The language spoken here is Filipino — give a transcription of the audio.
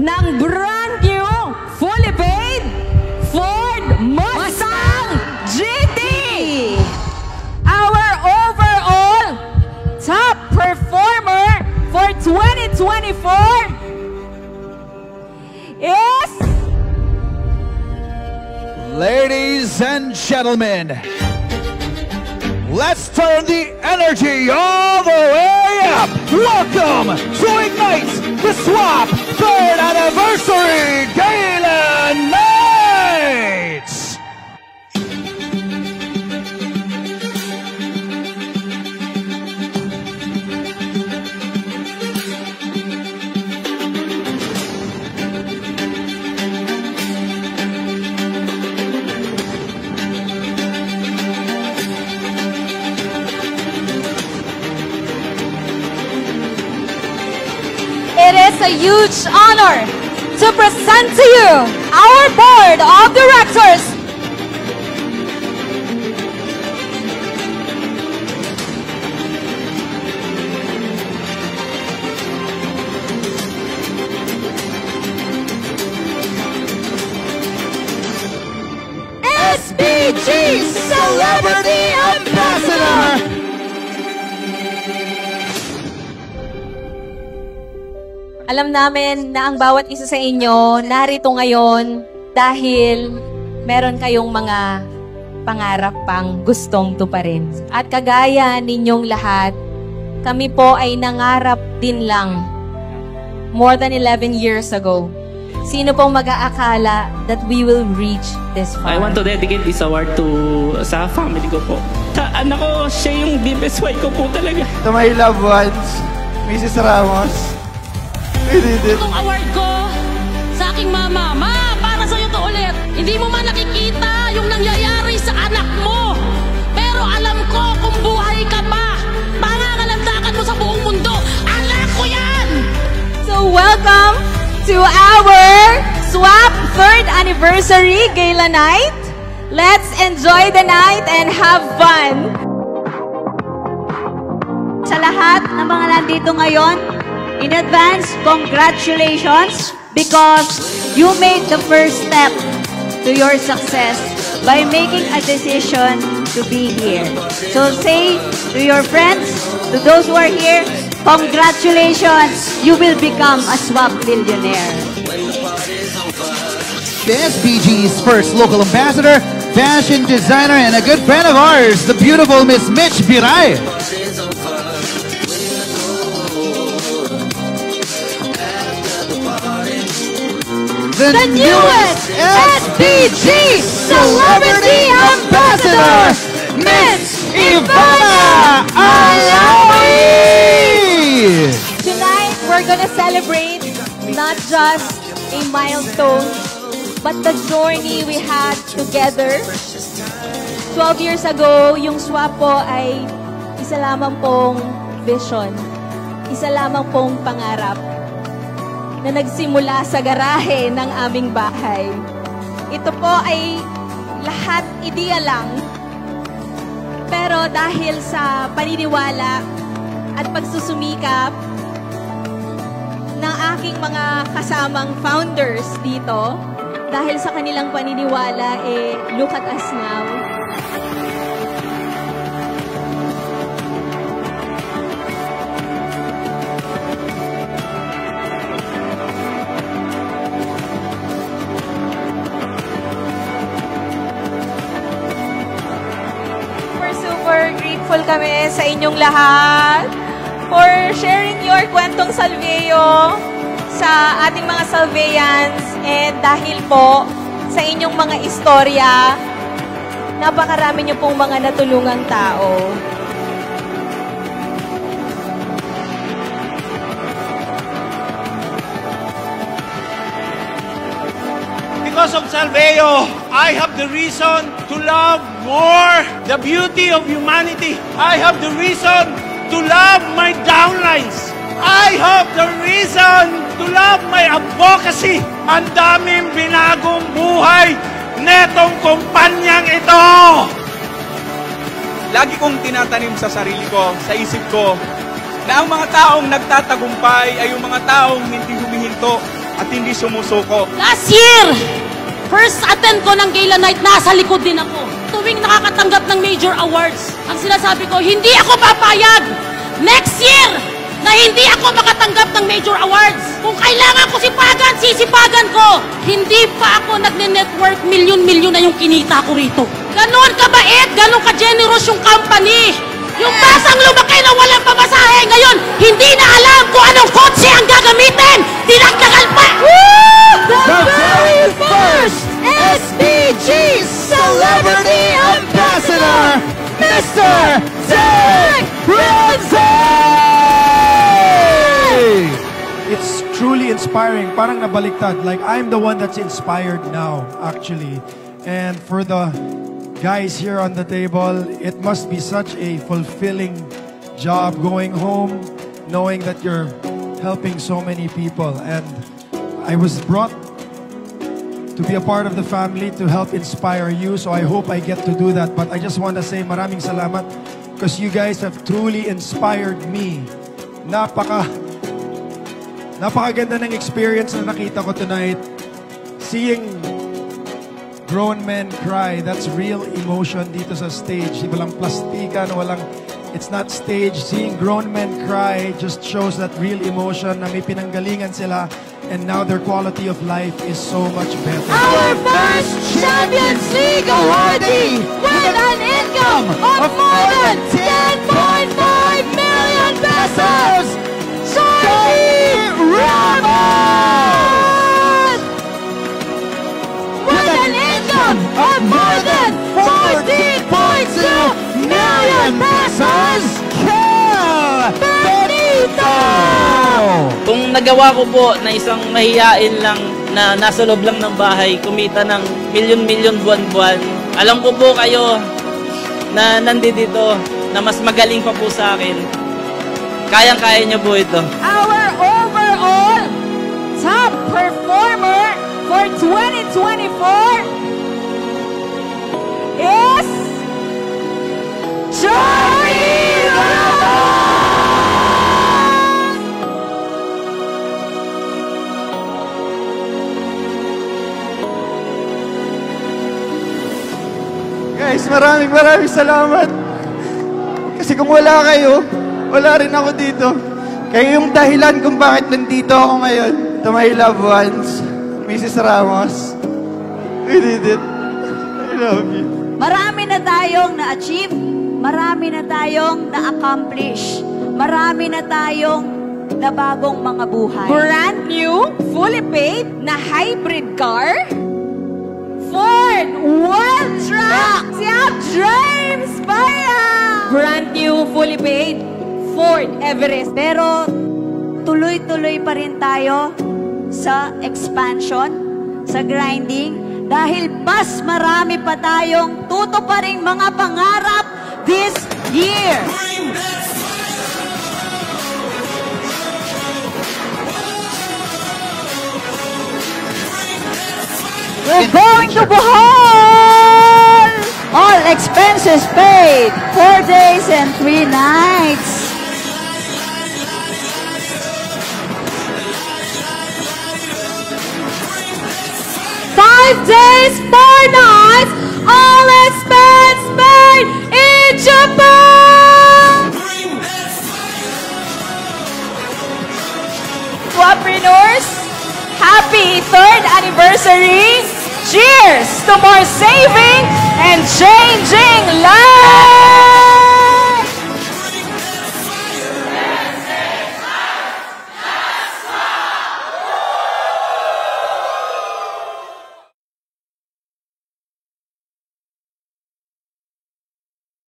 ng brand new, fully paid Ford Mustang GT! Our overall top performer for 2024 is... Ladies and gentlemen, let's turn the energy all the way up. Welcome to Ignite the Swap 3rd Anniversary Gala Nights! It is a huge honor to present to you our Board of Directors. SBG Celebrity Ambassador! Alam namin na ang bawat isa sa inyo narito ngayon dahil meron kayong mga pangarap pang gustong tuparin. At kagaya ninyong lahat, kami po ay nangarap din lang more than 11 years ago. Sino pong mag-aakala that we will reach this far? I want to dedicate this award sa family ko po. Sa anak ko, siya yung deepest wife ko po talaga. To my loved ones, Mrs. Ramos, itong award ko sa aking mama. Ma, para sa'yo to ulit. Hindi mo man nakikita yung nangyayari sa anak mo. Pero alam ko kung buhay ka pa, pangangalandakan mo sa buong mundo. Anak ko yan! So welcome to our Swap 3rd Anniversary Gala Night. Let's enjoy the night and have fun. Sa lahat ng mga nandito ngayon, in advance, congratulations because you made the first step to your success by making a decision to be here. So say to your friends, to those who are here, congratulations, you will become a swap millionaire. The SBG's first local ambassador, fashion designer, and a good friend of ours, the beautiful Miss Mitch Biray. The newest SBG Celebrity Ambassador, Miss Ivana Alawi! Tonight, we're gonna celebrate not just a milestone, but the journey we had together. 12 years ago, yung swap po ay isa lamang pong vision, isa lamang pong pangarap na nagsimula sa garahe ng aming bahay. Ito po ay lahat ideya lang. Pero dahil sa paniniwala at pagsusumikap ng aking mga kasamang founders dito, dahil sa kanilang paniniwala, look at us now. Super grateful kami sa inyong lahat for sharing your kwentong salveyo sa ating mga salveyans. And dahil po sa inyong mga istorya, napakarami niyo pong mga natulungang tao. Because of Salveo, I have the reason to love more the beauty of humanity. I have the reason to love my downlines. I have the reason to love my advocacy. Ang daming binagong buhay netong kumpanyang ito. Lagi kong tinatanim sa sarili ko, sa isip ko, na ang mga taong nagtatagumpay ay yung mga taong hindi humihinto at hindi sumusuko. Last year, first attend ko ng gala night, nasa likod din ako. Tuwing nakakatanggap ng major awards, ang sinasabi ko, hindi ako papayag next year na hindi ako makatanggap ng major awards. Kung kailangan ko sipagan, sisipagan ko. Hindi pa ako nagne-network, milyon-milyon na yung kinita ko rito. Ganon kabait, ganon ka-generous yung company. Yung batang lumaki na walang pamasahe, ngayon, hindi na alam kung anong kotse ang gagamitin. Dinagdagan pa! The very first SBG Celebrity Ambassador, Mr. Dick Renzi! It's truly inspiring. Parang nabaliktad. Like, I'm the one that's inspired now, actually. And for the guys here on the table, it must be such a fulfilling job going home, knowing that you're helping so many people. And I was brought to be a part of the family to help inspire you, so I hope I get to do that. But I just want to say maraming salamat because you guys have truly inspired me. Napakaganda ng experience na nakita ko tonight. Seeing grown men cry, that's real emotion dito sa stage. Walang plastikan, it's not stage. Seeing grown men cry just shows that real emotion na may pinanggalingan sila, and now their quality of life is so much better. Our first Champions League awardee with an income of more than 10.5 million pesos, Johnny Ramos! With an income of more than 14.2 million pesos, Kel Benito! Kung nagawa ko po na isang mahiyain lang na nasa loob lang ng bahay, kumita ng milyon-milyon buwan-buwan, alam ko po kayo na nandito na mas magaling pa po sa akin. Kayang-kaya niyo po ito. Our overall top performer for 2024 is Johnny Ramos! Guys, maraming salamat. Kasi kung wala kayo, wala rin ako dito. Kaya yung dahilan kung bakit nandito ako ngayon, to my loved ones, Mrs. Ramos, we did it. I love you. Marami na tayong na-achieve, marami na tayong na-accomplish, marami na tayong nabagong mga buhay. Brand new, fully paid na hybrid car. Ford Wild Track Siap Dreams Bayan! Brand new, fully paid Ford Everest. Pero tuloy-tuloy pa rin tayo sa expansion, sa grinding, dahil mas marami pa tayong tutuparing mga pangarap this year. We're going to Bohol! All expenses paid. 4 days and 3 nights. Days, 4 nights, all expense paid in Japan! Swapreneurs, happy 3rd anniversary! Cheers to more saving and changing lives!